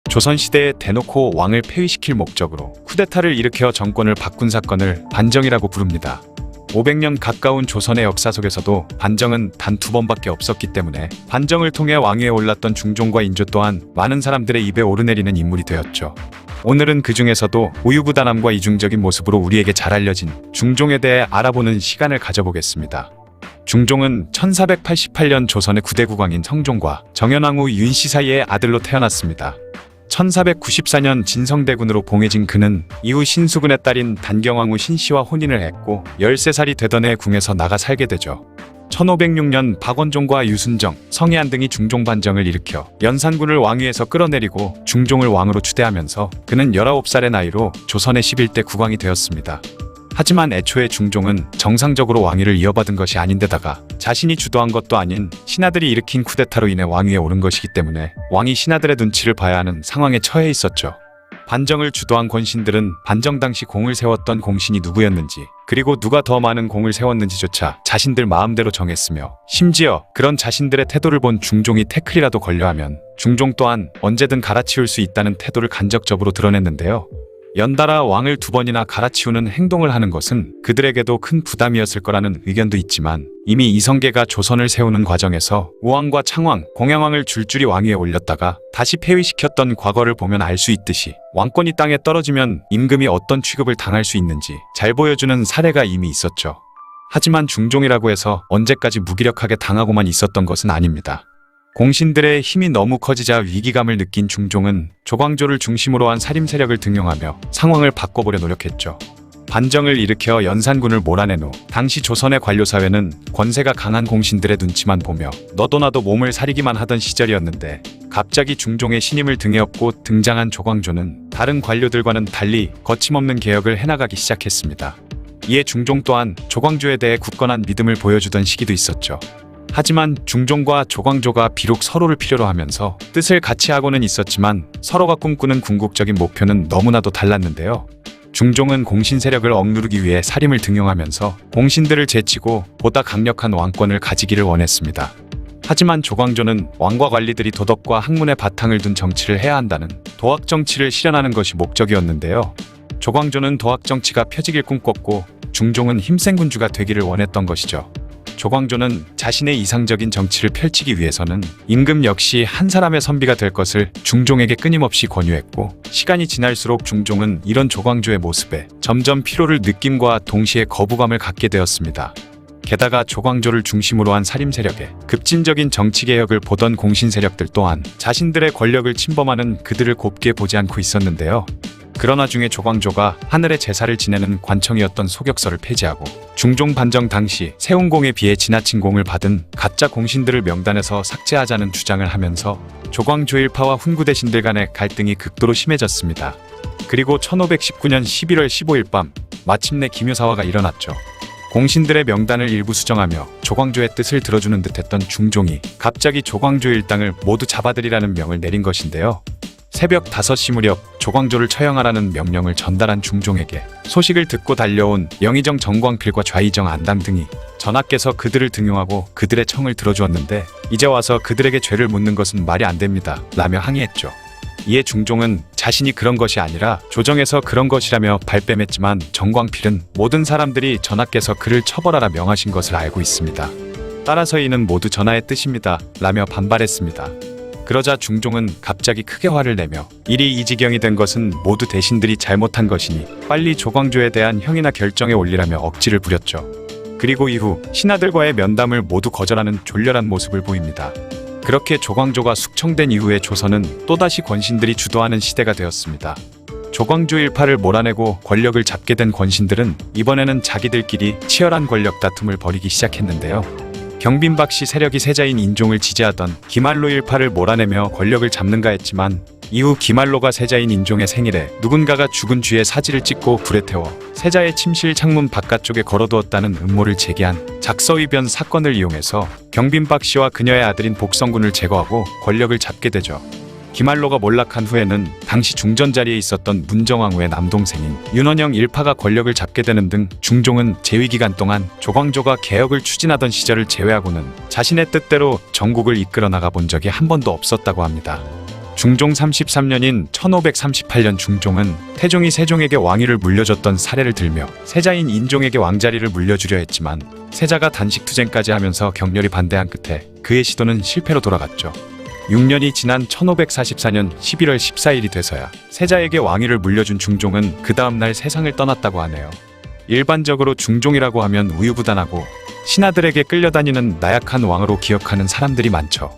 조선시대에 대놓고 왕을 폐위시킬 목적으로 쿠데타를 일으켜 정권을 바꾼 사건을 반정이라고 부릅니다. 500년 가까운 조선의 역사 속에서도 반정은 단 2번밖에 없었기 때문에 반정을 통해 왕위에 올랐던 중종과 인조 또한 많은 사람들의 입에 오르내리는 인물이 되었죠. 오늘은 그 중에서도 우유부단함과 이중적인 모습으로 우리에게 잘 알려진 중종에 대해 알아보는 시간을 가져보겠습니다. 중종은 1488년 조선의 9대 국왕인 성종과 정현왕 후 윤씨 사이의 아들로 태어났습니다. 1494년 진성대군으로 봉해진 그는 이후 신수군의 딸인 단경왕 후 신씨와 혼인을 했고 13살이 되던 해 궁에서 나가 살게 되죠. 1506년 박원종과 유순정, 성희안 등이 중종 반정을 일으켜 연산군을 왕위에서 끌어내리고 중종을 왕으로 추대하면서 그는 19살의 나이로 조선의 11대 국왕이 되었습니다. 하지만 애초에 중종은 정상적으로 왕위를 이어받은 것이 아닌데다가 자신이 주도한 것도 아닌 신하들이 일으킨 쿠데타로 인해 왕위에 오른 것이기 때문에 왕이 신하들의 눈치를 봐야 하는 상황에 처해 있었죠. 반정을 주도한 권신들은 반정 당시 공을 세웠던 공신이 누구였는지 그리고 누가 더 많은 공을 세웠는지조차 자신들 마음대로 정했으며 심지어 그런 자신들의 태도를 본 중종이 태클이라도 걸려하면 중종 또한 언제든 갈아치울 수 있다는 태도를 간접적으로 드러냈는데요. 연달아 왕을 2번이나 갈아치우는 행동을 하는 것은 그들에게도 큰 부담이었을 거라는 의견도 있지만 이미 이성계가 조선을 세우는 과정에서 우왕과 창왕, 공양왕을 줄줄이 왕위에 올렸다가 다시 폐위시켰던 과거를 보면 알 수 있듯이 왕권이 땅에 떨어지면 임금이 어떤 취급을 당할 수 있는지 잘 보여주는 사례가 이미 있었죠. 하지만 중종이라고 해서 언제까지 무기력하게 당하고만 있었던 것은 아닙니다. 공신들의 힘이 너무 커지자 위기감을 느낀 중종은 조광조를 중심으로 한 살림 세력을 등용하며 상황을 바꿔보려 노력했죠. 반정을 일으켜 연산군을 몰아낸 후 당시 조선의 관료사회는 권세가 강한 공신들의 눈치만 보며 너도 나도 몸을 사리기만 하던 시절이었는데 갑자기 중종의 신임을 등에 업고 등장한 조광조는 다른 관료들과는 달리 거침없는 개혁을 해나가기 시작했습니다. 이에 중종 또한 조광조에 대해 굳건한 믿음을 보여주던 시기도 있었죠. 하지만 중종과 조광조가 비록 서로를 필요로 하면서 뜻을 같이 하고는 있었지만 서로가 꿈꾸는 궁극적인 목표는 너무나도 달랐는데요. 중종은 공신 세력을 억누르기 위해 살림을 등용하면서 공신들을 제치고 보다 강력한 왕권을 가지기를 원했습니다. 하지만 조광조는 왕과 관리들이 도덕과 학문의 바탕을 둔 정치를 해야 한다는 도학 정치를 실현하는 것이 목적이었는데요. 조광조는 도학 정치가 펴지길 꿈꿨고 중종은 힘센 군주가 되기를 원했던 것이죠. 조광조는 자신의 이상적인 정치를 펼치기 위해서는 임금 역시 한 사람의 선비가 될 것을 중종에게 끊임없이 권유했고 시간이 지날수록 중종은 이런 조광조의 모습에 점점 피로를 느낌과 동시에 거부감을 갖게 되었습니다. 게다가 조광조를 중심으로 한 살림 세력에 급진적인 정치개혁을 보던 공신 세력들 또한 자신들의 권력을 침범하는 그들을 곱게 보지 않고 있었는데요. 그러나 중에 조광조가 하늘의 제사를 지내는 관청이었던 소격서를 폐지하고 중종 반정 당시 세운 공에 비해 지나친 공을 받은 가짜 공신들을 명단에서 삭제하자는 주장을 하면서 조광조 일파와 훈구 대신들 간의 갈등이 극도로 심해졌습니다. 그리고 1519년 11월 15일 밤 마침내 기묘사화가 일어났죠. 공신들의 명단을 일부 수정하며 조광조의 뜻을 들어주는 듯했던 중종이 갑자기 조광조 일당을 모두 잡아들이라는 명을 내린 것인데요. 새벽 5시 무렵 조광조를 처형하라는 명령을 전달한 중종에게 소식을 듣고 달려온 영의정 정광필과 좌의정 안당 등이 전하께서 그들을 등용하고 그들의 청을 들어주었는데 이제 와서 그들에게 죄를 묻는 것은 말이 안 됩니다 라며 항의했죠. 이에 중종은 자신이 그런 것이 아니라 조정에서 그런 것이라며 발뺌했지만 정광필은 모든 사람들이 전하께서 그를 처벌하라 명하신 것을 알고 있습니다. 따라서 이는 모두 전하의 뜻입니다 라며 반발했습니다. 그러자 중종은 갑자기 크게 화를 내며 일이 이 지경이 된 것은 모두 대신들이 잘못한 것이니 빨리 조광조에 대한 형이나 결정에 올리라며 억지를 부렸죠. 그리고 이후 신하들과의 면담을 모두 거절하는 졸렬한 모습을 보입니다. 그렇게 조광조가 숙청된 이후에 조선은 또다시 권신들이 주도하는 시대가 되었습니다. 조광조 일파를 몰아내고 권력을 잡게 된 권신들은 이번에는 자기들끼리 치열한 권력 다툼을 벌이기 시작했는데요. 경빈박씨 세력이 세자인 인종을 지지하던 기말로 일파를 몰아내며 권력을 잡는가 했지만 이후 기말로가 세자인 인종의 생일에 누군가가 죽은 쥐의 사지를 찍고 불에 태워 세자의 침실 창문 바깥쪽에 걸어두었다는 음모를 제기한 작서위변 사건을 이용해서 경빈박씨와 그녀의 아들인 복성군을 제거하고 권력을 잡게 되죠. 기말로가 몰락한 후에는 당시 중전 자리에 있었던 문정왕후의 남동생인 윤원영 일파가 권력을 잡게 되는 등 중종은 재위기간 동안 조광조가 개혁을 추진하던 시절을 제외하고는 자신의 뜻대로 전국을 이끌어 나가 본 적이 한 번도 없었다고 합니다. 중종 33년인 1538년 중종은 태종이 세종에게 왕위를 물려줬던 사례를 들며 세자인 인종에게 왕자리를 물려주려 했지만 세자가 단식투쟁까지 하면서 격렬히 반대한 끝에 그의 시도는 실패로 돌아갔죠. 6년이 지난 1544년 11월 14일이 돼서야 세자에게 왕위를 물려준 중종은 그 다음날 세상을 떠났다고 하네요. 일반적으로 중종이라고 하면 우유부단하고 신하들에게 끌려다니는 나약한 왕으로 기억하는 사람들이 많죠.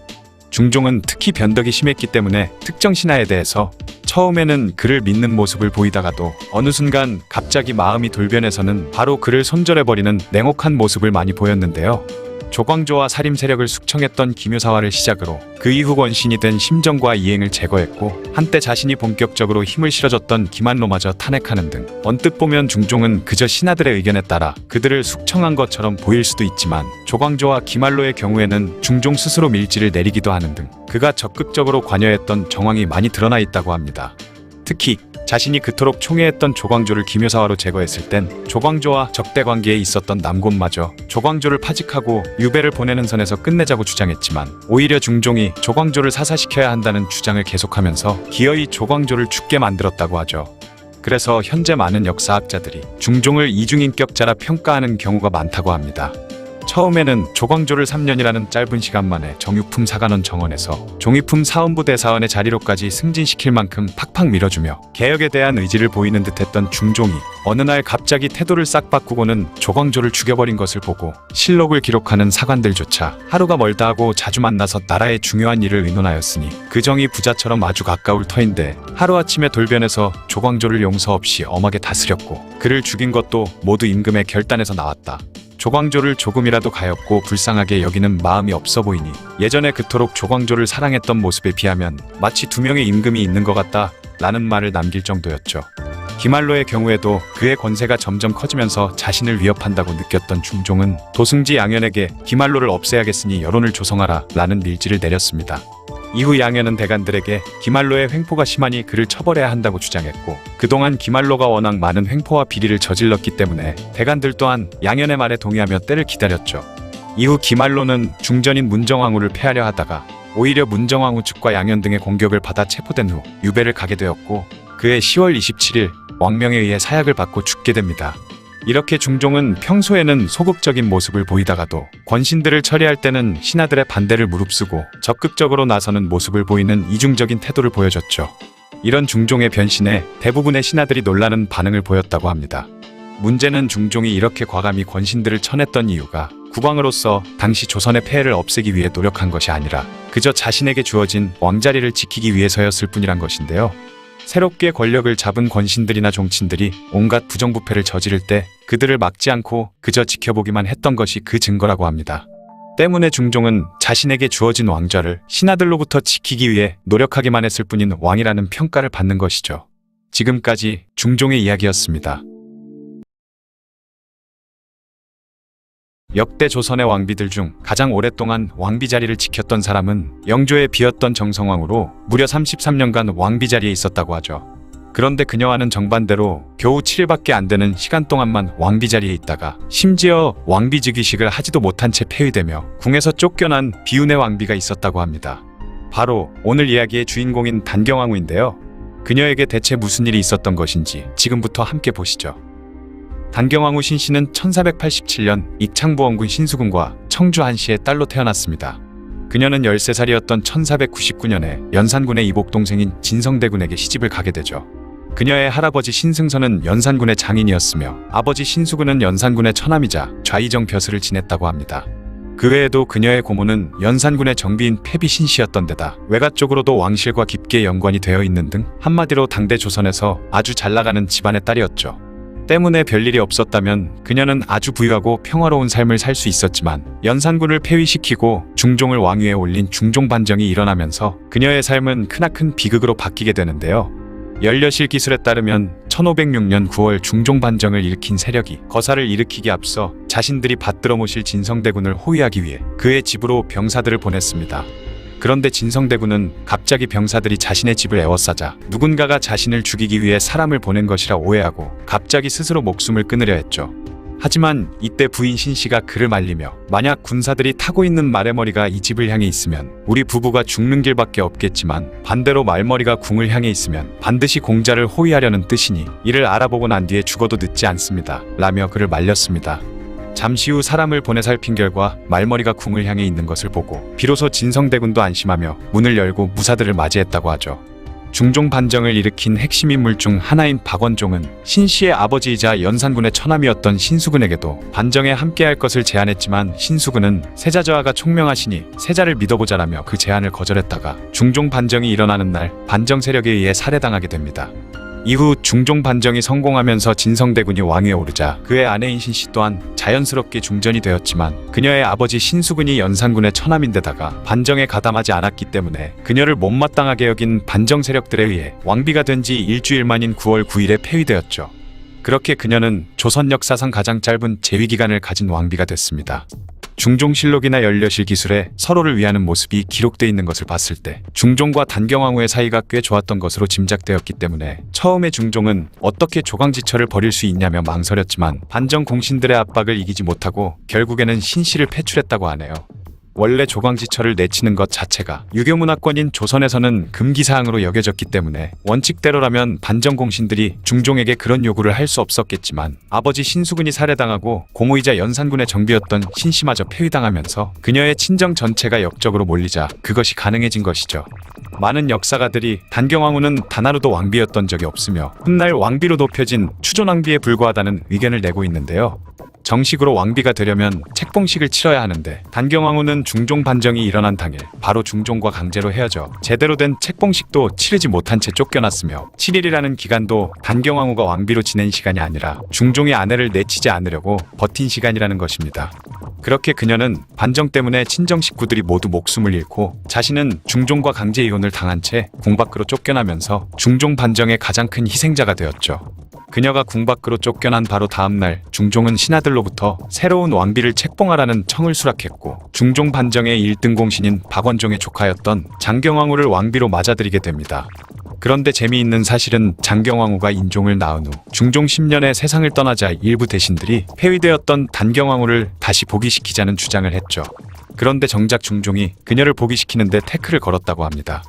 중종은 특히 변덕이 심했기 때문에 특정 신하에 대해서 처음에는 그를 믿는 모습을 보이다가도 어느 순간 갑자기 마음이 돌변해서는 바로 그를 손절해버리는 냉혹한 모습을 많이 보였는데요. 조광조와 살림 세력을 숙청했던 기묘사화를 시작으로 그 이후 권신이 된 심정과 이행을 제거했고 한때 자신이 본격적으로 힘을 실어줬던 기만로마저 탄핵하는 등 언뜻 보면 중종은 그저 신하들의 의견에 따라 그들을 숙청한 것처럼 보일 수도 있지만 조광조와 기만로의 경우에는 중종 스스로 밀지를 내리기도 하는 등 그가 적극적으로 관여했던 정황이 많이 드러나 있다고 합니다. 특히 자신이 그토록 총애했던 조광조를 기묘사화로 제거했을 땐 조광조와 적대 관계에 있었던 남곤마저 조광조를 파직하고 유배를 보내는 선에서 끝내자고 주장했지만 오히려 중종이 조광조를 사사시켜야 한다는 주장을 계속하면서 기어이 조광조를 죽게 만들었다고 하죠. 그래서 현재 많은 역사학자들이 중종을 이중인격자라 평가하는 경우가 많다고 합니다. 처음에는 조광조를 3년이라는 짧은 시간 만에 정육품 사관원 정원에서 종이품 사원부 대사원의 자리로까지 승진시킬 만큼 팍팍 밀어주며 개혁에 대한 의지를 보이는 듯했던 중종이 어느 날 갑자기 태도를 싹 바꾸고는 조광조를 죽여버린 것을 보고 실록을 기록하는 사관들조차 하루가 멀다 하고 자주 만나서 나라의 중요한 일을 의논하였으니 그 정이 부자처럼 아주 가까울 터인데 하루아침에 돌변해서 조광조를 용서 없이 엄하게 다스렸고 그를 죽인 것도 모두 임금의 결단에서 나왔다. 조광조를 조금이라도 가엾고 불쌍하게 여기는 마음이 없어 보이니 예전에 그토록 조광조를 사랑했던 모습에 비하면 마치 두 명의 임금이 있는 것 같다 라는 말을 남길 정도였죠. 기말로의 경우에도 그의 권세가 점점 커지면서 자신을 위협한다고 느꼈던 중종은 도승지 양현에게 기말로를 없애야겠으니 여론을 조성하라 라는 밀지를 내렸습니다. 이후 양현은 대간들에게 기말로의 횡포가 심하니 그를 처벌해야 한다고 주장했고 그동안 기말로가 워낙 많은 횡포와 비리를 저질렀기 때문에 대간들 또한 양현의 말에 동의하며 때를 기다렸죠. 이후 기말로는 중전인 문정왕후를 폐하려 하다가 오히려 문정왕후 측과 양현 등의 공격을 받아 체포된 후 유배를 가게 되었고 그해 10월 27일 왕명에 의해 사약을 받고 죽게 됩니다. 이렇게 중종은 평소에는 소극적인 모습을 보이다가도 권신들을 처리할 때는 신하들의 반대를 무릅쓰고 적극적으로 나서는 모습을 보이는 이중적인 태도를 보여줬죠. 이런 중종의 변신에 대부분의 신하들이 놀라는 반응을 보였다고 합니다. 문제는 중종이 이렇게 과감히 권신들을 쳐냈던 이유가 국왕으로서 당시 조선의 폐해를 없애기 위해 노력한 것이 아니라 그저 자신에게 주어진 왕자리를 지키기 위해서였을 뿐이란 것인데요. 새롭게 권력을 잡은 권신들이나 종친들이 온갖 부정부패를 저지를 때 그들을 막지 않고 그저 지켜보기만 했던 것이 그 증거라고 합니다. 때문에 중종은 자신에게 주어진 왕좌를 신하들로부터 지키기 위해 노력하기만 했을 뿐인 왕이라는 평가를 받는 것이죠. 지금까지 중종의 이야기였습니다. 역대 조선의 왕비들 중 가장 오랫동안 왕비 자리를 지켰던 사람은 영조의 비었던 정성왕후로 무려 33년간 왕비 자리에 있었다고 하죠. 그런데 그녀와는 정반대로 겨우 7일밖에 안 되는 시간 동안만 왕비 자리에 있다가 심지어 왕비 즉위식을 하지도 못한 채 폐위되며 궁에서 쫓겨난 비운의 왕비가 있었다고 합니다. 바로 오늘 이야기의 주인공인 단경왕후인데요. 그녀에게 대체 무슨 일이 있었던 것인지 지금부터 함께 보시죠. 단경왕후 신씨는 1487년 익창부 원군 신수군과 청주 한씨의 딸로 태어났습니다. 그녀는 13살이었던 1499년에 연산군의 이복동생인 진성대군에게 시집을 가게 되죠. 그녀의 할아버지 신승선은 연산군의 장인이었으며 아버지 신수군은 연산군의 처남이자 좌의정 벼슬을 지냈다고 합니다. 그 외에도 그녀의 고모는 연산군의 정비인 패비 신씨였던 데다 외가 쪽으로도 왕실과 깊게 연관이 되어 있는 등 한마디로 당대 조선에서 아주 잘나가는 집안의 딸이었죠. 때문에 별일이 없었다면 그녀는 아주 부유하고 평화로운 삶을 살 수 있었지만 연산군을 폐위시키고 중종을 왕위에 올린 중종반정이 일어나면서 그녀의 삶은 크나큰 비극으로 바뀌게 되는데요. 연려실 기술에 따르면 1506년 9월 중종반정을 일으킨 세력이 거사를 일으키기 앞서 자신들이 받들어 모실 진성대군을 호위하기 위해 그의 집으로 병사들을 보냈습니다. 그런데 진성대군은 갑자기 병사들이 자신의 집을 에워싸자 누군가가 자신을 죽이기 위해 사람을 보낸 것이라 오해하고 갑자기 스스로 목숨을 끊으려 했죠. 하지만 이때 부인 신씨가 그를 말리며 만약 군사들이 타고 있는 말의 머리가 이 집을 향해 있으면 우리 부부가 죽는 길밖에 없겠지만 반대로 말머리가 궁을 향해 있으면 반드시 공자를 호위하려는 뜻이니 이를 알아보고 난 뒤에 죽어도 늦지 않습니다. 라며 그를 말렸습니다. 잠시 후 사람을 보내 살핀 결과 말머리가 궁을 향해 있는 것을 보고 비로소 진성대군도 안심하며 문을 열고 무사들을 맞이했다고 하죠. 중종 반정을 일으킨 핵심 인물 중 하나인 박원종은 신씨의 아버지이자 연산군의 처남이었던 신수군에게도 반정에 함께할 것을 제안했지만 신수군은 세자저하가 총명하시니 세자를 믿어보자라며 그 제안을 거절했다가 중종 반정이 일어나는 날 반정 세력에 의해 살해당하게 됩니다. 이후 중종 반정이 성공하면서 진성대군이 왕위에 오르자 그의 아내인 신씨 또한 자연스럽게 중전이 되었지만 그녀의 아버지 신수군이 연산군의 처남인데다가 반정에 가담하지 않았기 때문에 그녀를 못마땅하게 여긴 반정 세력들에 의해 왕비가 된 지 일주일 만인 9월 9일에 폐위되었죠. 그렇게 그녀는 조선 역사상 가장 짧은 재위기간을 가진 왕비가 됐습니다. 중종실록이나 연려실 기술에 서로를 위하는 모습이 기록되어 있는 것을 봤을 때 중종과 단경왕후의 사이가 꽤 좋았던 것으로 짐작되었기 때문에 처음에 중종은 어떻게 조강지처를 벌일 수 있냐며 망설였지만 반정 공신들의 압박을 이기지 못하고 결국에는 신씨를 패출했다고 하네요. 원래 조광지처를 내치는 것 자체가 유교문화권인 조선에서는 금기사항으로 여겨졌기 때문에 원칙대로라면 반정 공신들이 중종에게 그런 요구를 할 수 없었겠지만 아버지 신수군이 살해당하고 고모이자 연산군의 정비였던 신씨마저 폐위당하면서 그녀의 친정 전체가 역적으로 몰리자 그것이 가능해진 것이죠. 많은 역사가들이 단경왕후는 단 하루도 왕비였던 적이 없으며 훗날 왕비로 높여진 추존왕비에 불과하다는 의견을 내고 있는데요. 정식으로 왕비가 되려면 책봉식을 치러야 하는데 단경왕후는 중종 반정이 일어난 당일 바로 중종과 강제로 헤어져 제대로 된 책봉식도 치르지 못한 채 쫓겨났으며 7일이라는 기간도 단경왕후가 왕비로 지낸 시간이 아니라 중종이 아내를 내치지 않으려고 버틴 시간이라는 것입니다. 그렇게 그녀는 반정 때문에 친정 식구들이 모두 목숨을 잃고 자신은 중종과 강제 이혼을 당한 채 궁 밖으로 쫓겨나면서 중종 반정의 가장 큰 희생자가 되었죠. 그녀가 궁 밖으로 쫓겨난 바로 다음날 중종은 신하들로부터 새로운 왕비를 책봉하라는 청을 수락했고 중종 반정의 1등 공신인 박원종의 조카였던 장경왕후를 왕비로 맞아들이게 됩니다. 그런데 재미있는 사실은 장경왕후가 인종을 낳은 후 중종 10년에 세상을 떠나자 일부 대신들이 폐위되었던 단경왕후를 다시 복위시키자는 주장을 했죠. 그런데 정작 중종이 그녀를 복위시키는데 태클을 걸었다고 합니다.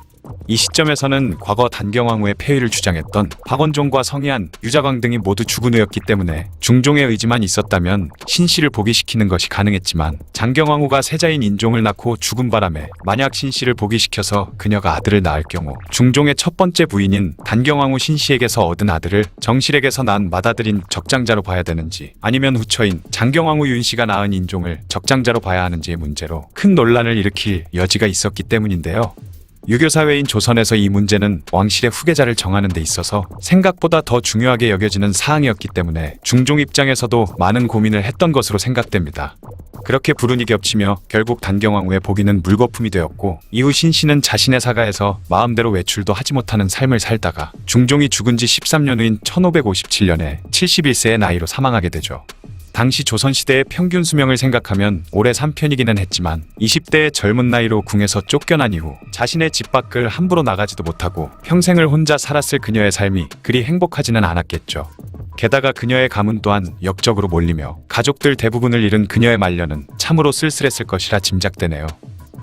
이 시점에서는 과거 단경왕후의 폐위를 주장했던 박원종과 성희안, 유자광 등이 모두 죽은 후였기 때문에 중종의 의지만 있었다면 신씨를 복위시키는 것이 가능했지만 장경왕후가 세자인 인종을 낳고 죽은 바람에 만약 신씨를 복위시켜서 그녀가 아들을 낳을 경우 중종의 첫 번째 부인인 단경왕후 신씨에게서 얻은 아들을 정실에게서 난 맏아들인 적장자로 봐야 되는지 아니면 후처인 장경왕후 윤씨가 낳은 인종을 적장자로 봐야 하는지의 문제로 큰 논란을 일으킬 여지가 있었기 때문인데요. 유교사회인 조선에서 이 문제는 왕실의 후계자를 정하는 데 있어서 생각보다 더 중요하게 여겨지는 사항이었기 때문에 중종 입장에서도 많은 고민을 했던 것으로 생각됩니다. 그렇게 불운이 겹치며 결국 단경왕후의 복위는 물거품이 되었고 이후 신씨는 자신의 사가에서 마음대로 외출도 하지 못하는 삶을 살다가 중종이 죽은 지 13년 후인 1557년에 71세의 나이로 사망하게 되죠. 당시 조선시대의 평균 수명을 생각하면 오래 산 편이기는 했지만 20대의 젊은 나이로 궁에서 쫓겨난 이후 자신의 집 밖을 함부로 나가지도 못하고 평생을 혼자 살았을 그녀의 삶이 그리 행복하지는 않았겠죠. 게다가 그녀의 가문 또한 역적으로 몰리며 가족들 대부분을 잃은 그녀의 말년은 참으로 쓸쓸했을 것이라 짐작되네요.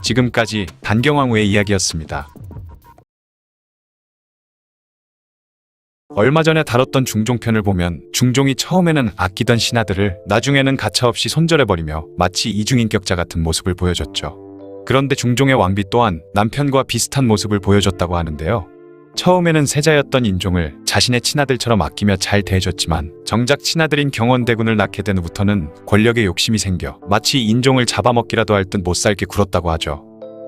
지금까지 단경왕후의 이야기였습니다. 얼마 전에 다뤘던 중종편을 보면 중종이 처음에는 아끼던 신하들을 나중에는 가차없이 손절해버리며 마치 이중인격자 같은 모습을 보여줬죠. 그런데 중종의 왕비 또한 남편과 비슷한 모습을 보여줬다고 하는데요. 처음에는 세자였던 인종을 자신의 친아들처럼 아끼며 잘 대해줬지만 정작 친아들인 경원대군을 낳게 된 후부터는 권력에 욕심이 생겨 마치 인종을 잡아먹기라도 할 듯 못살게 굴었다고 하죠.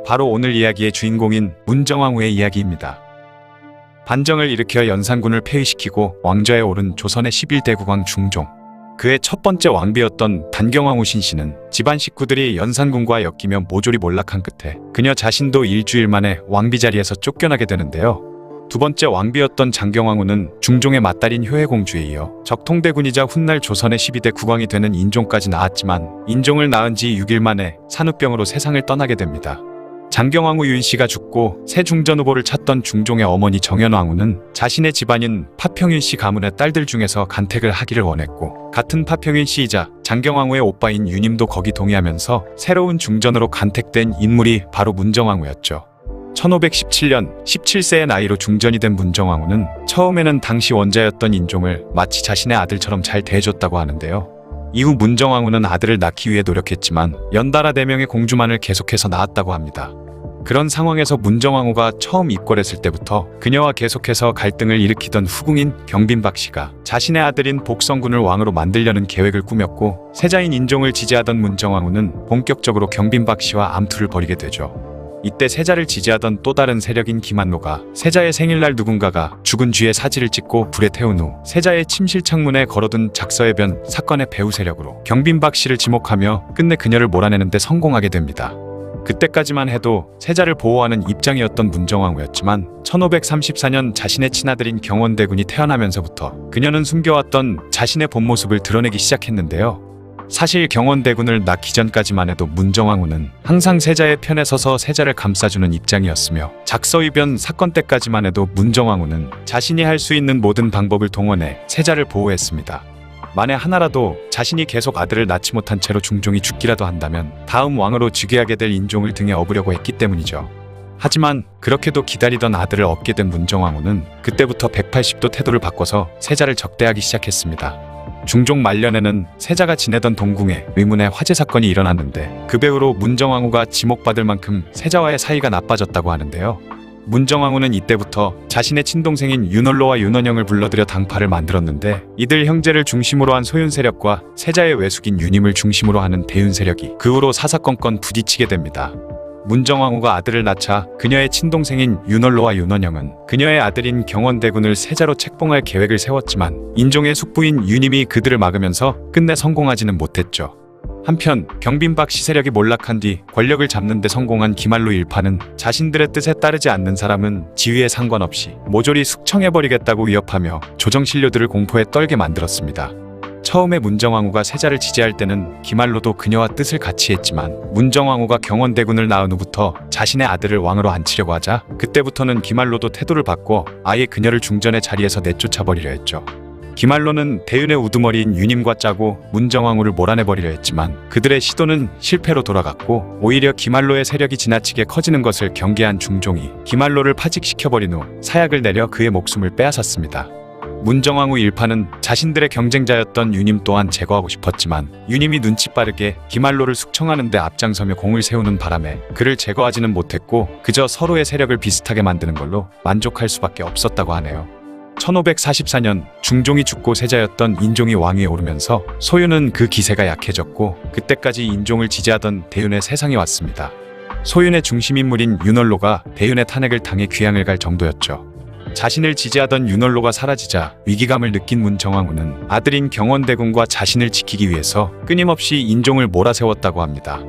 바로 오늘 이야기의 주인공인 문정왕후의 이야기입니다. 반정을 일으켜 연산군을 폐위시키고 왕좌에 오른 조선의 11대 국왕 중종. 그의 첫 번째 왕비였던 단경왕후 신씨는 집안 식구들이 연산군과 엮이며 모조리 몰락한 끝에 그녀 자신도 일주일 만에 왕비 자리에서 쫓겨나게 되는데요. 두 번째 왕비였던 장경왕후는 중종의 맏딸인 효혜공주에 이어 적통대군이자 훗날 조선의 12대 국왕이 되는 인종까지 낳았지만 인종을 낳은 지 6일 만에 산후병으로 세상을 떠나게 됩니다. 장경왕후 윤씨가 죽고 새 중전 후보를 찾던 중종의 어머니 정현왕후는 자신의 집안인 파평윤씨 가문의 딸들 중에서 간택을 하기를 원했고, 같은 파평윤씨이자 장경왕후의 오빠인 윤임도 거기 동의하면서 새로운 중전으로 간택된 인물이 바로 문정왕후였죠. 1517년 17세의 나이로 중전이 된 문정왕후는 처음에는 당시 원자였던 인종을 마치 자신의 아들처럼 잘 대해줬다고 하는데요. 이후 문정왕후는 아들을 낳기 위해 노력했지만 연달아 4명의 공주만을 계속해서 낳았다고 합니다. 그런 상황에서 문정왕후가 처음 입궐했을 때부터 그녀와 계속해서 갈등을 일으키던 후궁인 경빈박씨가 자신의 아들인 복성군을 왕으로 만들려는 계획을 꾸몄고, 세자인 인종을 지지하던 문정왕후는 본격적으로 경빈박씨와 암투를 벌이게 되죠. 이때 세자를 지지하던 또 다른 세력인 기만로가 세자의 생일날 누군가가 죽은 쥐의 사지를 찍고 불에 태운 후 세자의 침실 창문에 걸어둔 작서의 변 사건의 배후 세력으로 경빈박씨를 지목하며 끝내 그녀를 몰아내는 데 성공하게 됩니다. 그때까지만 해도 세자를 보호하는 입장이었던 문정왕후였지만 1534년 자신의 친아들인 경원대군이 태어나면서부터 그녀는 숨겨왔던 자신의 본 모습을 드러내기 시작했는데요. 사실 경원대군을 낳기 전까지만 해도 문정왕후는 항상 세자의 편에 서서 세자를 감싸주는 입장이었으며, 작서위변 사건 때까지만 해도 문정왕후는 자신이 할 수 있는 모든 방법을 동원해 세자를 보호했습니다. 만에 하나라도 자신이 계속 아들을 낳지 못한 채로 중종이 죽기라도 한다면 다음 왕으로 즉위하게 될 인종을 등에 업으려고 했기 때문이죠. 하지만 그렇게도 기다리던 아들을 얻게 된 문정왕후는 그때부터 180도 태도를 바꿔서 세자를 적대하기 시작했습니다. 중종 말년에는 세자가 지내던 동궁에 의문의 화재 사건이 일어났는데, 그 배후로 문정왕후가 지목받을 만큼 세자와의 사이가 나빠졌다고 하는데요. 문정왕후는 이때부터 자신의 친동생인 윤원로와 윤원영을 불러들여 당파를 만들었는데, 이들 형제를 중심으로 한 소윤 세력과 세자의 외숙인 윤임을 중심으로 하는 대윤 세력이 그 후로 사사건건 부딪히게 됩니다. 문정왕후가 아들을 낳자 그녀의 친동생인 윤원로와 윤원영은 그녀의 아들인 경원대군을 세자로 책봉할 계획을 세웠지만 인종의 숙부인 윤임이 그들을 막으면서 끝내 성공하지는 못했죠. 한편 경빈박씨 세력이 몰락한 뒤 권력을 잡는 데 성공한 기말로 일파는 자신들의 뜻에 따르지 않는 사람은 지위에 상관없이 모조리 숙청해버리겠다고 위협하며 조정신료들을 공포에 떨게 만들었습니다. 처음에 문정왕후가 세자를 지지할 때는 기말로도 그녀와 뜻을 같이 했지만, 문정왕후가 경원대군을 낳은 후부터 자신의 아들을 왕으로 앉히려고 하자 그때부터는 기말로도 태도를 바꿔 아예 그녀를 중전의 자리에서 내쫓아버리려 했죠. 기말로는 대윤의 우두머리인 윤임과 짜고 문정왕후를 몰아내버리려 했지만 그들의 시도는 실패로 돌아갔고, 오히려 기말로의 세력이 지나치게 커지는 것을 경계한 중종이 기말로를 파직시켜버린 후 사약을 내려 그의 목숨을 빼앗았습니다. 문정왕후 일파는 자신들의 경쟁자였던 윤임 또한 제거하고 싶었지만, 윤임이 눈치 빠르게 기말로를 숙청하는 데 앞장서며 공을 세우는 바람에 그를 제거하지는 못했고, 그저 서로의 세력을 비슷하게 만드는 걸로 만족할 수밖에 없었다고 하네요. 1544년 중종이 죽고 세자였던 인종이 왕위에 오르면서 소윤은 그 기세가 약해졌고, 그때까지 인종을 지지하던 대윤의 세상이 왔습니다. 소윤의 중심인물인 윤원로가 대윤의 탄핵을 당해 귀향을 갈 정도였죠. 자신을 지지하던 윤원로가 사라지자 위기감을 느낀 문정왕후는 아들인 경원대군과 자신을 지키기 위해서 끊임없이 인종을 몰아세웠다고 합니다.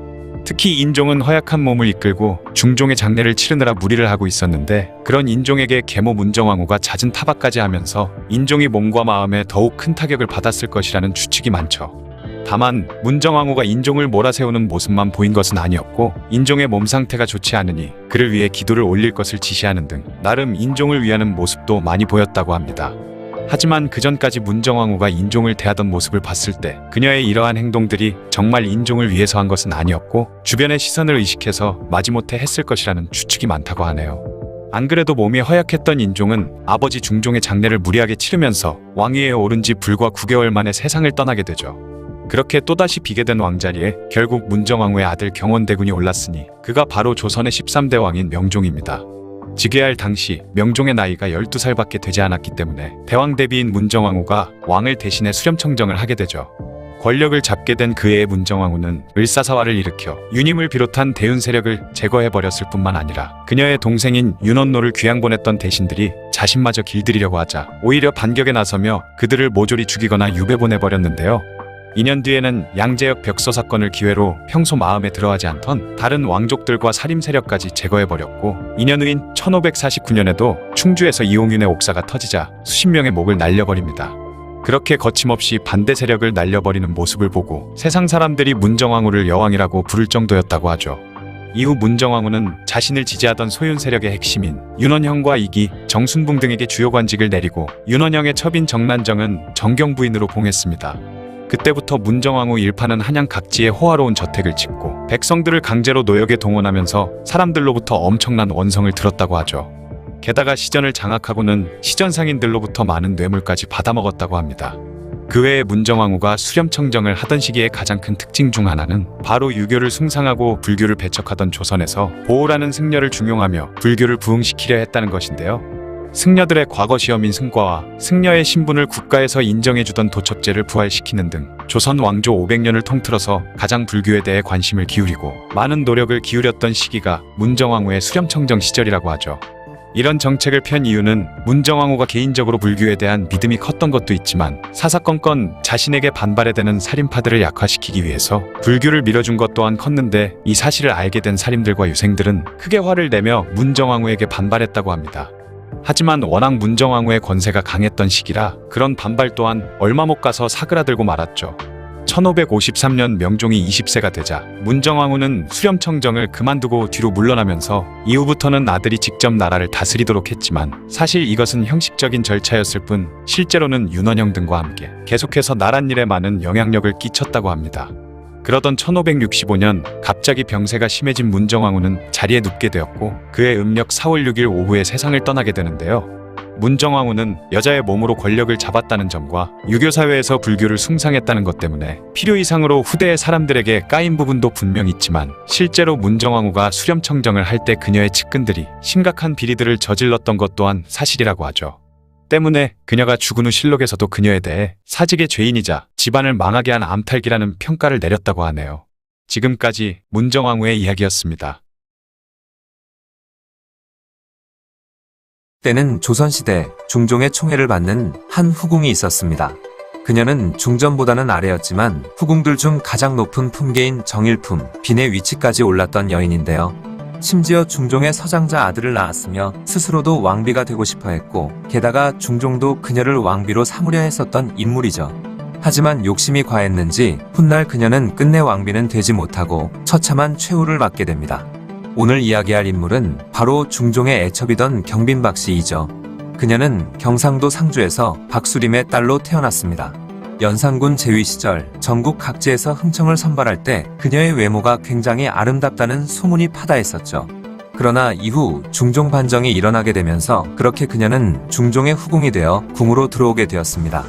특히 인종은 허약한 몸을 이끌고 중종의 장례를 치르느라 무리를 하고 있었는데, 그런 인종에게 계모 문정왕후가 잦은 타박까지 하면서 인종이 몸과 마음에 더욱 큰 타격을 받았을 것이라는 추측이 많죠. 다만 문정왕후가 인종을 몰아세우는 모습만 보인 것은 아니었고, 인종의 몸 상태가 좋지 않으니 그를 위해 기도를 올릴 것을 지시하는 등 나름 인종을 위하는 모습도 많이 보였다고 합니다. 하지만 그전까지 문정왕후가 인종을 대하던 모습을 봤을 때 그녀의 이러한 행동들이 정말 인종을 위해서 한 것은 아니었고, 주변의 시선을 의식해서 마지못해 했을 것이라는 추측이 많다고 하네요. 안 그래도 몸이 허약했던 인종은 아버지 중종의 장례를 무리하게 치르면서 왕위에 오른 지 불과 9개월 만에 세상을 떠나게 되죠. 그렇게 또다시 비게 된 왕자리에 결국 문정왕후의 아들 경원대군이 올랐으니 그가 바로 조선의 13대 왕인 명종입니다. 즉위할 당시 명종의 나이가 12살밖에 되지 않았기 때문에 대왕 대비인 문정왕후가 왕을 대신해 수렴청정을 하게 되죠. 권력을 잡게 된 그해의 문정왕후는 을사사화를 일으켜 윤임을 비롯한 대윤 세력을 제거해버렸을 뿐만 아니라, 그녀의 동생인 윤원노를 귀양 보냈던 대신들이 자신마저 길들이려고 하자 오히려 반격에 나서며 그들을 모조리 죽이거나 유배 보내버렸는데요. 2년 뒤에는 양재역 벽서 사건을 기회로 평소 마음에 들어하지 않던 다른 왕족들과 살림 세력까지 제거해버렸고, 2년 후인 1549년에도 충주에서 이홍윤의 옥사가 터지자 수십 명의 목을 날려버립니다. 그렇게 거침없이 반대 세력을 날려버리는 모습을 보고 세상 사람들이 문정왕후를 여왕이라고 부를 정도였다고 하죠. 이후 문정왕후는 자신을 지지하던 소윤 세력의 핵심인 윤원형과 이기, 정순붕 등에게 주요 관직을 내리고 윤원형의 첩인 정난정은 정경 부인으로 봉했습니다. 그때부터 문정왕후 일파는 한양 각지에 호화로운 저택을 짓고 백성들을 강제로 노역에 동원하면서 사람들로부터 엄청난 원성을 들었다고 하죠. 게다가 시전을 장악하고는 시전 상인들로부터 많은 뇌물까지 받아먹었다고 합니다. 그 외에 문정왕후가 수렴청정을 하던 시기의 가장 큰 특징 중 하나는 바로 유교를 숭상하고 불교를 배척하던 조선에서 보호라는 승려를 중용하며 불교를 부흥시키려 했다는 것인데요. 승려들의 과거 시험인 승과와 승려의 신분을 국가에서 인정해주던 도척제를 부활시키는 등 조선 왕조 500년을 통틀어서 가장 불교에 대해 관심을 기울이고 많은 노력을 기울였던 시기가 문정왕후의 수렴청정 시절이라고 하죠. 이런 정책을 편 이유는 문정왕후가 개인적으로 불교에 대한 믿음이 컸던 것도 있지만 사사건건 자신에게 반발해 대는 살인파들을 약화시키기 위해서 불교를 밀어준 것 또한 컸는데, 이 사실을 알게 된 살인들과 유생들은 크게 화를 내며 문정왕후에게 반발했다고 합니다. 하지만 워낙 문정왕후의 권세가 강했던 시기라 그런 반발 또한 얼마 못 가서 사그라들고 말았죠. 1553년 명종이 20세가 되자 문정왕후는 수렴청정을 그만두고 뒤로 물러나면서 이후부터는 아들이 직접 나라를 다스리도록 했지만, 사실 이것은 형식적인 절차였을 뿐 실제로는 윤원형 등과 함께 계속해서 나랏일에 많은 영향력을 끼쳤다고 합니다. 그러던 1565년 갑자기 병세가 심해진 문정왕후는 자리에 눕게 되었고 그해 음력 4월 6일 오후에 세상을 떠나게 되는데요. 문정왕후는 여자의 몸으로 권력을 잡았다는 점과 유교사회에서 불교를 숭상했다는 것 때문에 필요 이상으로 후대의 사람들에게 까인 부분도 분명 있지만, 실제로 문정왕후가 수렴청정을 할 때 그녀의 측근들이 심각한 비리들을 저질렀던 것 또한 사실이라고 하죠. 때문에 그녀가 죽은 후 실록에서도 그녀에 대해 사직의 죄인이자 집안을 망하게 한 암탈기라는 평가를 내렸다고 하네요. 지금까지 문정왕후의 이야기였습니다. 때는 조선시대 중종의 총애를 받는 한 후궁이 있었습니다. 그녀는 중전보다는 아래였지만 후궁들 중 가장 높은 품계인 정일품, 빈의 위치까지 올랐던 여인인데요. 심지어 중종의 서장자 아들을 낳았으며 스스로도 왕비가 되고 싶어 했고, 게다가 중종도 그녀를 왕비로 삼으려 했었던 인물이죠. 하지만 욕심이 과했는지 훗날 그녀는 끝내 왕비는 되지 못하고 처참한 최후를 맞게 됩니다. 오늘 이야기할 인물은 바로 중종의 애첩이던 경빈박씨이죠. 그녀는 경상도 상주에서 박수림의 딸로 태어났습니다. 연산군 제위 시절 전국 각지에서 흥청을 선발할 때 그녀의 외모가 굉장히 아름답다는 소문이 파다했었죠. 그러나 이후 중종 반정이 일어나게 되면서 그렇게 그녀는 중종의 후궁이 되어 궁으로 들어오게 되었습니다.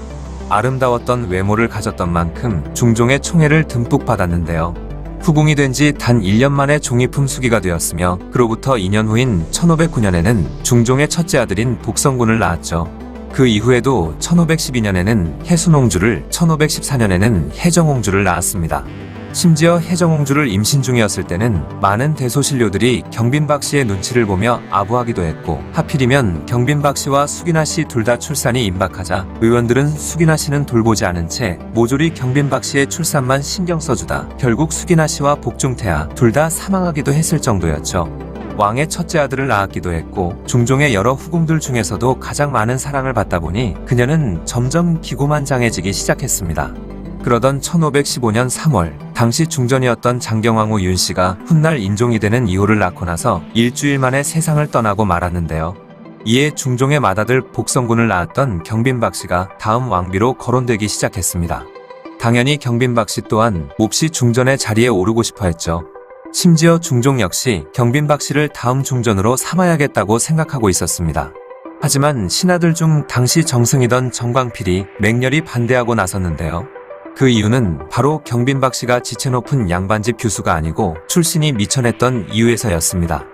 아름다웠던 외모를 가졌던 만큼 중종의 총애를 듬뿍 받았는데요. 후궁이 된 지 단 1년 만에 종이 품수기가 되었으며, 그로부터 2년 후인 1509년에는 중종의 첫째 아들인 복성군을 낳았죠. 그 이후에도 1512년에는 해순옹주를, 1514년에는 해정옹주를 낳았습니다. 심지어 해정옹주를 임신 중이었을 때는 많은 대소신료들이 경빈박씨의 눈치를 보며 아부하기도 했고, 하필이면 경빈박씨와 수기나씨 둘 다 출산이 임박하자 의원들은 수기나씨는 돌보지 않은 채 모조리 경빈박씨의 출산만 신경 써주다 결국 수기나씨와 복중태하 둘 다 사망하기도 했을 정도였죠. 왕의 첫째 아들을 낳았기도 했고 중종의 여러 후궁들 중에서도 가장 많은 사랑을 받다 보니 그녀는 점점 기고만장해지기 시작했습니다. 그러던 1515년 3월 당시 중전이었던 장경왕후 윤씨가 훗날 인종이 되는 이호를 낳고 나서 일주일 만에 세상을 떠나고 말았는데요. 이에 중종의 맏아들 복성군을 낳았던 경빈박씨가 다음 왕비로 거론되기 시작했습니다. 당연히 경빈박씨 또한 몹시 중전의 자리에 오르고 싶어 했죠. 심지어 중종 역시 경빈박씨를 다음 중전으로 삼아야겠다고 생각하고 있었습니다. 하지만 신하들 중 당시 정승이던 정광필이 맹렬히 반대하고 나섰는데요. 그 이유는 바로 경빈박씨가 지체 높은 양반집 규수가 아니고 출신이 미천했던 이유에서였습니다.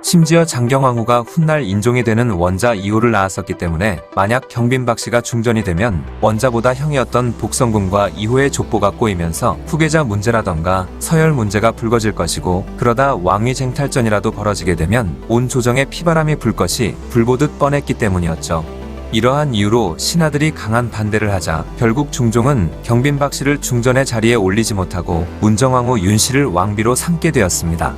심지어 장경왕후가 훗날 인종이 되는 원자 이호를 낳았었기 때문에 만약 경빈박씨가 중전이 되면 원자보다 형이었던 복성군과 이호의 족보가 꼬이면서 후계자 문제라던가 서열 문제가 불거질 것이고, 그러다 왕위 쟁탈전이라도 벌어지게 되면 온 조정에 피바람이 불 것이 불보듯 뻔했기 때문이었죠. 이러한 이유로 신하들이 강한 반대를 하자 결국 중종은 경빈박씨를 중전의 자리에 올리지 못하고 문정왕후 윤씨를 왕비로 삼게 되었습니다.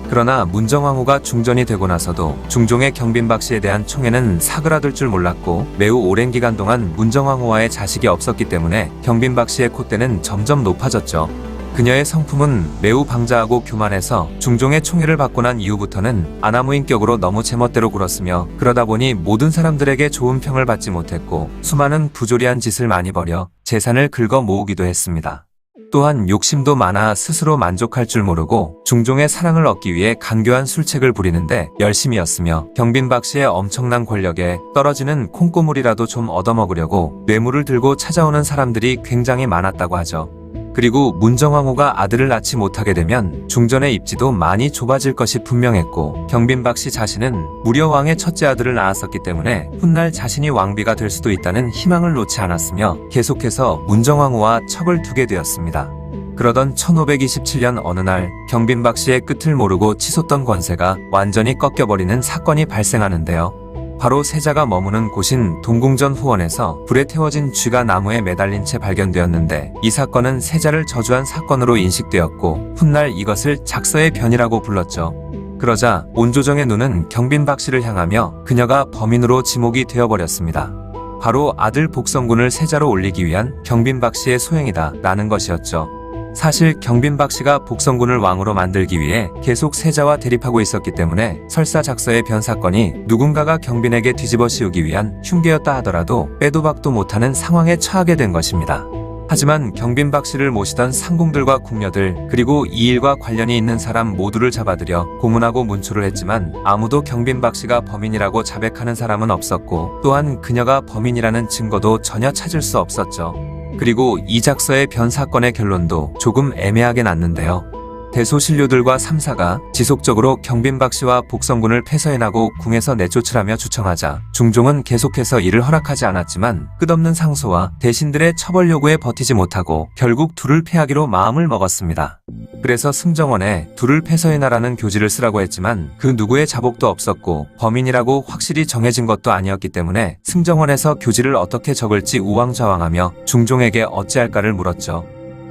그러나 문정왕후가 중전이 되고 나서도 중종의 경빈박씨에 대한 총애는 사그라들 줄 몰랐고, 매우 오랜 기간 동안 문정왕후와의 자식이 없었기 때문에 경빈박씨의 콧대는 점점 높아졌죠. 그녀의 성품은 매우 방자하고 교만해서 중종의 총애를 받고 난 이후부터는 아나무인격으로 너무 제멋대로 굴었으며 그러다 보니 모든 사람들에게 좋은 평을 받지 못했고 수많은 부조리한 짓을 많이 벌여 재산을 긁어 모으기도 했습니다. 또한 욕심도 많아 스스로 만족할 줄 모르고 중종의 사랑을 얻기 위해 간교한 술책을 부리는데 열심이었으며 경빈박 씨의 엄청난 권력에 떨어지는 콩고물이라도 좀 얻어먹으려고 뇌물을 들고 찾아오는 사람들이 굉장히 많았다고 하죠. 그리고 문정왕후가 아들을 낳지 못하게 되면 중전의 입지도 많이 좁아질 것이 분명했고 경빈박 씨 자신은 무려 왕의 첫째 아들을 낳았었기 때문에 훗날 자신이 왕비가 될 수도 있다는 희망을 놓지 않았으며 계속해서 문정왕후와 척을 두게 되었습니다. 그러던 1527년 어느 날 경빈박 씨의 끝을 모르고 치솟던 권세가 완전히 꺾여버리는 사건이 발생하는데요. 바로 세자가 머무는 곳인 동궁전 후원에서 불에 태워진 쥐가 나무에 매달린 채 발견되었는데 이 사건은 세자를 저주한 사건으로 인식되었고 훗날 이것을 작서의 변이라고 불렀죠. 그러자 온조정의 눈은 경빈박 씨를 향하며 그녀가 범인으로 지목이 되어버렸습니다. 바로 아들 복성군을 세자로 올리기 위한 경빈박 씨의 소행이다 라는 것이었죠. 사실 경빈박 씨가 복성군을 왕으로 만들기 위해 계속 세자와 대립하고 있었기 때문에 설사 작서의 변 사건이 누군가가 경빈에게 뒤집어 씌우기 위한 흉계였다 하더라도 빼도 박도 못하는 상황에 처하게 된 것입니다. 하지만 경빈박 씨를 모시던 상궁들과 궁녀들 그리고 이 일과 관련이 있는 사람 모두를 잡아들여 고문하고 문초를 했지만 아무도 경빈박 씨가 범인이라고 자백하는 사람은 없었고 또한 그녀가 범인이라는 증거도 전혀 찾을 수 없었죠. 그리고 이 작서의 변 사건의 결론도 조금 애매하게 났는데요. 대소신료들과 3사가 지속적으로 경빈박 씨와 복성군을 폐서해나고 궁에서 내쫓으라며 주청하자 중종은 계속해서 이를 허락하지 않았지만 끝없는 상소와 대신들의 처벌 요구에 버티지 못하고 결국 둘을 패하기로 마음을 먹었습니다. 그래서 승정원에 둘을 폐서해나라는 교지를 쓰라고 했지만 그 누구의 자복도 없었고 범인이라고 확실히 정해진 것도 아니었기 때문에 승정원에서 교지를 어떻게 적을지 우왕좌왕하며 중종에게 어찌할까를 물었죠.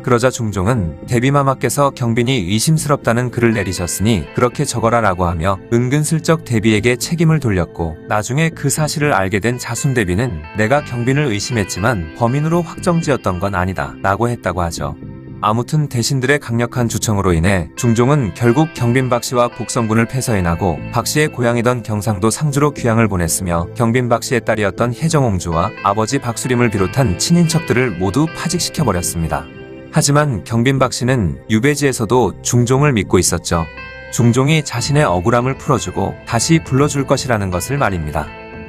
그러자 중종은 대비마마께서 경빈이 의심스럽다는 글을 내리셨으니 그렇게 적어라 라고 하며 은근슬쩍 대비에게 책임을 돌렸고 나중에 그 사실을 알게 된 자순대비는 내가 경빈을 의심했지만 범인으로 확정지었던 건 아니다 라고 했다고 하죠. 아무튼 대신들의 강력한 주청으로 인해 중종은 결국 경빈박 씨와 복성군을 폐서해나고 박 씨의 고향이던 경상도 상주로 귀향을 보냈으며 경빈박 씨의 딸이었던 혜정옹주와 아버지 박수림을 비롯한 친인척들을 모두 파직시켜버렸습니다. 하지만 경빈박 씨는 유배지에서도 중종을 믿고 있었죠. 중종이 자신의 억울함을 풀어주고 다시 불러줄 것이라는 것을 말입니다.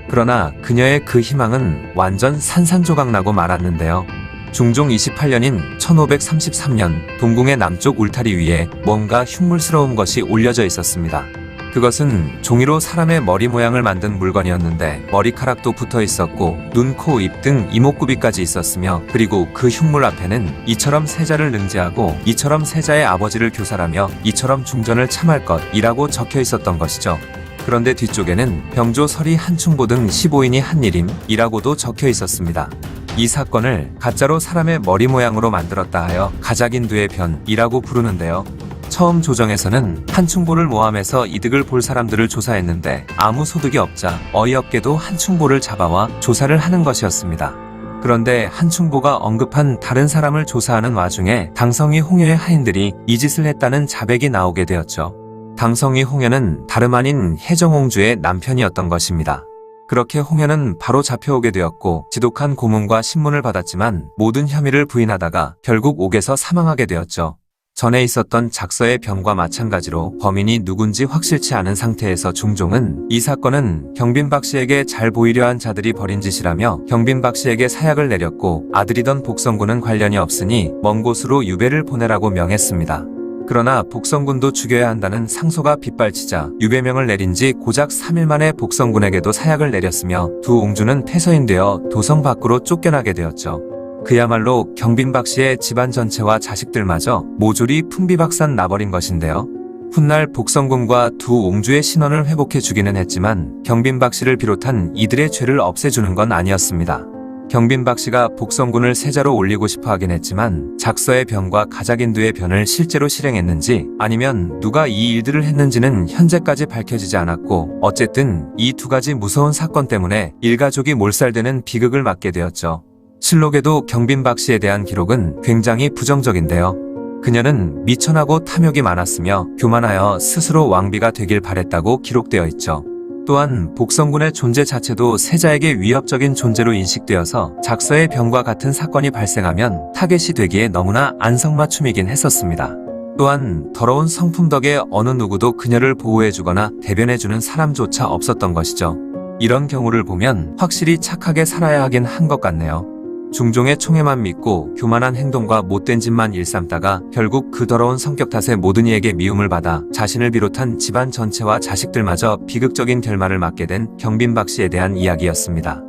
그러나 그녀의 그 희망은 완전 산산조각나고 말았는데요. 중종 28년인 1533년 동궁의 남쪽 울타리 위에 뭔가 흉물스러운 것이 올려져 있었습니다. 그것은 종이로 사람의 머리 모양을 만든 물건이었는데 머리카락도 붙어 있었고 눈, 코, 입 등 이목구비까지 있었으며 그리고 그 흉물 앞에는 이처럼 세자를 능지하고 이처럼 세자의 아버지를 교살하며 이처럼 중전을 참할 것이라고 적혀 있었던 것이죠. 그런데 뒤쪽에는 병조 서리 한충보 등 15인이 한 일임이라고도 적혀 있었습니다. 이 사건을 가짜로 사람의 머리 모양으로 만들었다 하여 가작인두의 변이라고 부르는데요. 처음 조정에서는 한충보를 모함해서 이득을 볼 사람들을 조사했는데 아무 소득이 없자 어이없게도 한충보를 잡아와 조사를 하는 것이었습니다. 그런데 한충보가 언급한 다른 사람을 조사하는 와중에 당성이 홍여의 하인들이 이 짓을 했다는 자백이 나오게 되었죠. 당성이 홍여는 다름 아닌 혜정옹주의 남편이었던 것입니다. 그렇게 홍여는 바로 잡혀오게 되었고 지독한 고문과 신문을 받았지만 모든 혐의를 부인하다가 결국 옥에서 사망하게 되었죠. 전에 있었던 작서의 변과 마찬가지로 범인이 누군지 확실치 않은 상태에서 중종은 이 사건은 경빈박 씨에게 잘 보이려 한 자들이 벌인 짓이라며 경빈박 씨에게 사약을 내렸고 아들이던 복성군은 관련이 없으니 먼 곳으로 유배를 보내라고 명했습니다. 그러나 복성군도 죽여야 한다는 상소가 빗발치자 유배명을 내린 지 고작 3일 만에 복성군에게도 사약을 내렸으며 두 옹주는 폐서인되어 도성 밖으로 쫓겨나게 되었죠. 그야말로 경빈박 씨의 집안 전체와 자식들마저 모조리 풍비박산 나버린 것인데요. 훗날 복성군과 두 옹주의 신원을 회복해 주기는 했지만 경빈박 씨를 비롯한 이들의 죄를 없애주는 건 아니었습니다. 경빈박 씨가 복성군을 세자로 올리고 싶어 하긴 했지만 작서의 변과 가작인두의 변을 실제로 실행했는지 아니면 누가 이 일들을 했는지는 현재까지 밝혀지지 않았고 어쨌든 이 두 가지 무서운 사건 때문에 일가족이 몰살되는 비극을 맞게 되었죠. 실록에도 경빈박 씨에 대한 기록은 굉장히 부정적인데요. 그녀는 미천하고 탐욕이 많았으며 교만하여 스스로 왕비가 되길 바랬다고 기록되어 있죠. 또한 복성군의 존재 자체도 세자에게 위협적인 존재로 인식되어서 작서의 병과 같은 사건이 발생하면 타겟이 되기에 너무나 안성맞춤이긴 했었습니다. 또한 더러운 성품 덕에 어느 누구도 그녀를 보호해주거나 대변해주는 사람조차 없었던 것이죠. 이런 경우를 보면 확실히 착하게 살아야 하긴 한 것 같네요. 중종의 총애만 믿고 교만한 행동과 못된 짓만 일삼다가 결국 그 더러운 성격 탓에 모든 이에게 미움을 받아 자신을 비롯한 집안 전체와 자식들마저 비극적인 결말을 맞게 된 경빈박 씨에 대한 이야기였습니다.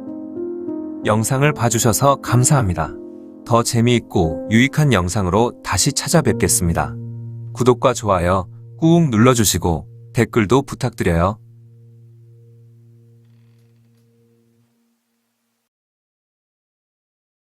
영상을 봐주셔서 감사합니다. 더 재미있고 유익한 영상으로 다시 찾아뵙겠습니다. 구독과 좋아요 꾹 눌러주시고 댓글도 부탁드려요.